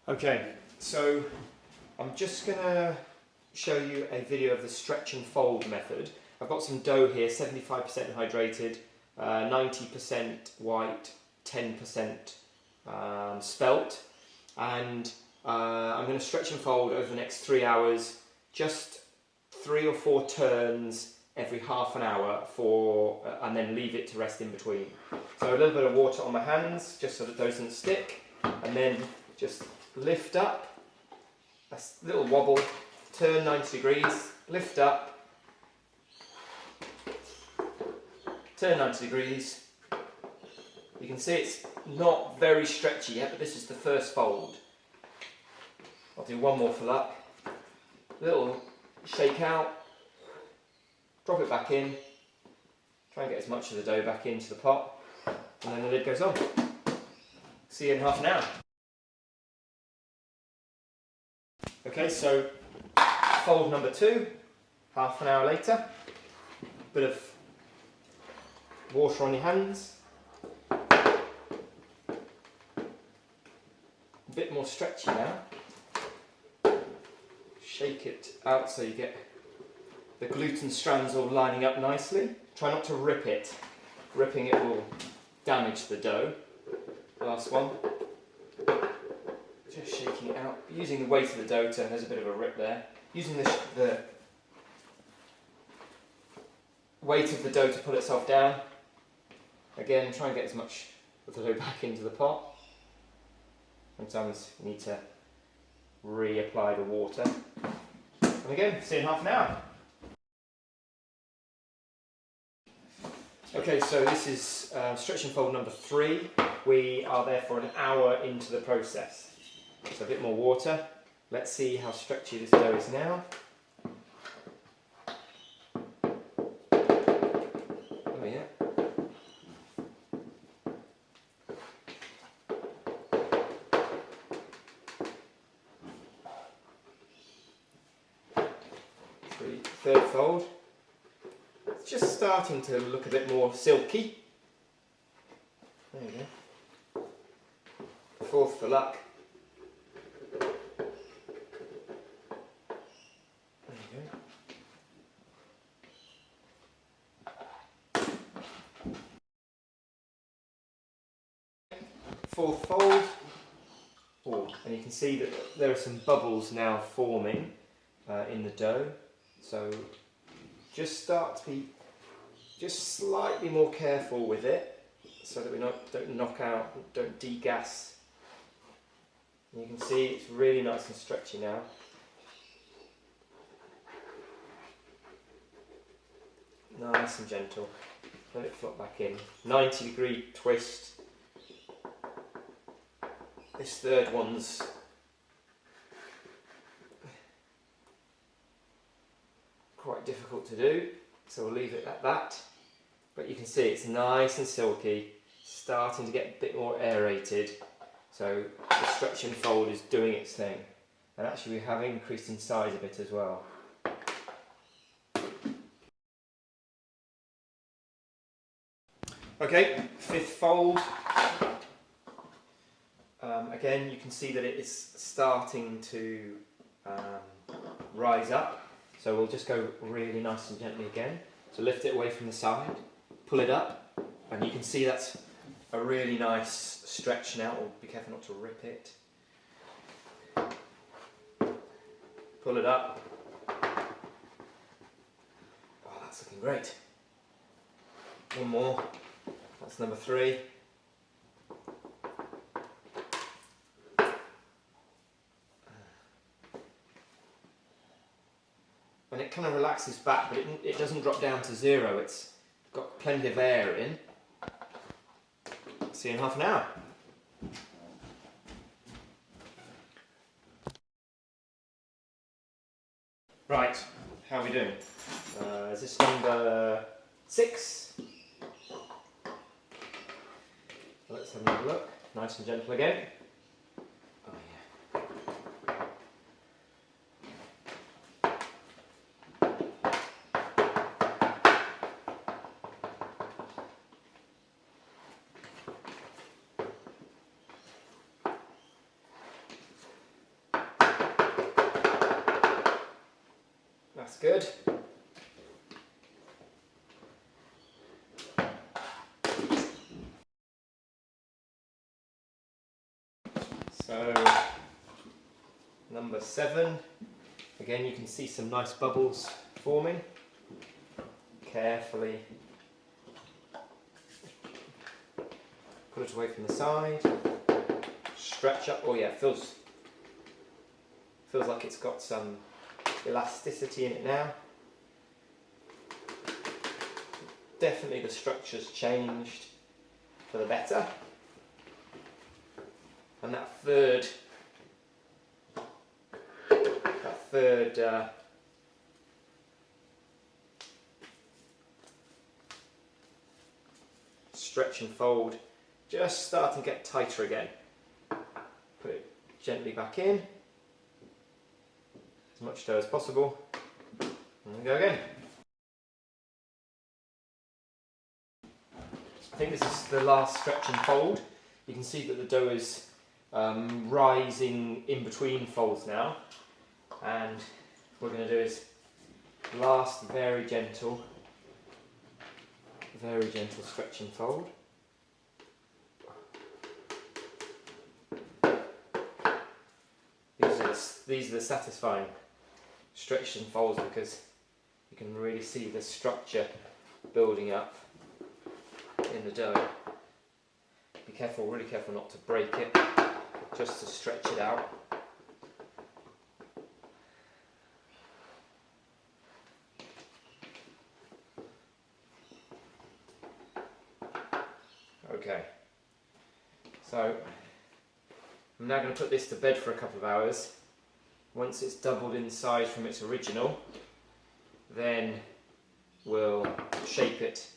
Okay, so I'm just going to show you a video of the stretch and fold method. I've got some dough here, 75% hydrated, 90% white, 10% spelt, and I'm going to stretch and fold over the next 3 hours, just 3 or 4 turns every half an hour and then leave it to rest in between. So a little bit of water on my hands just so that those doesn't stick, and then just lift up, a little wobble, turn 90 degrees, lift up, turn 90 degrees. You can see it's not very stretchy yet, but this is the first fold. I'll do one more for luck. Little shake out, drop it back in, try and get as much of the dough back into the pot, and then the lid goes on. See you in half an hour. Okay, so fold number 2, half an hour later, bit of water on your hands, a bit more stretchy now, shake it out so you get the gluten strands all lining up nicely. Try not to rip it, ripping it will damage the dough. Last one. Just shaking it out, using the weight of the dough to, there's a bit of a rip there. Using the weight of the dough to pull itself down. Again, try and get as much of the dough back into the pot. Sometimes you need to reapply the water. And again, see you in half an hour. Okay, so this is stretch and fold number 3. We are therefore an hour into the process. So a bit more water. Let's see how stretchy this dough is now. Oh yeah. Third fold. It's just starting to look a bit more silky. There you go. Fourth for luck. Fourth fold, and you can see that there are some bubbles now forming in the dough, so just start to be just slightly more careful with it so that we don't knock out, don't degas. And you can see it's really nice and stretchy now. Nice and gentle, let it flop back in. 90-degree twist. This third one's quite difficult to do, so we'll leave it at that. But you can see it's nice and silky, starting to get a bit more aerated. So the stretch and fold is doing its thing. And actually we have increased in size a bit as well. Okay, fifth fold. Again, you can see that it is starting to rise up, so we'll just go really nice and gently again. So lift it away from the side, pull it up, and you can see that's a really nice stretch now. Oh, be careful not to rip it. Pull it up. Oh, that's looking great. One more. That's number 3. And it kind of relaxes back, but it doesn't drop down to 0. It's got plenty of air in. See you in half an hour. Right, how are we doing? Is this number 6? Let's have another look. Nice and gentle again. Oh yeah. good. So, number 7, again you can see some nice bubbles forming. Carefully put it away from the side, stretch up. Oh yeah, it feels like it's got some elasticity in it now. Definitely the structure's changed for the better. And that third stretch and fold just starting to get tighter again. Put it gently back in, as much dough as possible, and go again. I think this is the last stretch and fold. You can see that the dough is rising in between folds now, and what we're going to do is last very gentle stretch and fold. These are the satisfying stretch and folds because you can really see the structure building up in the dough. Be careful, really careful not to break it, just to stretch it out. Okay, so I'm now going to put this to bed for a couple of hours. Once it's doubled in size from its original, then we'll shape it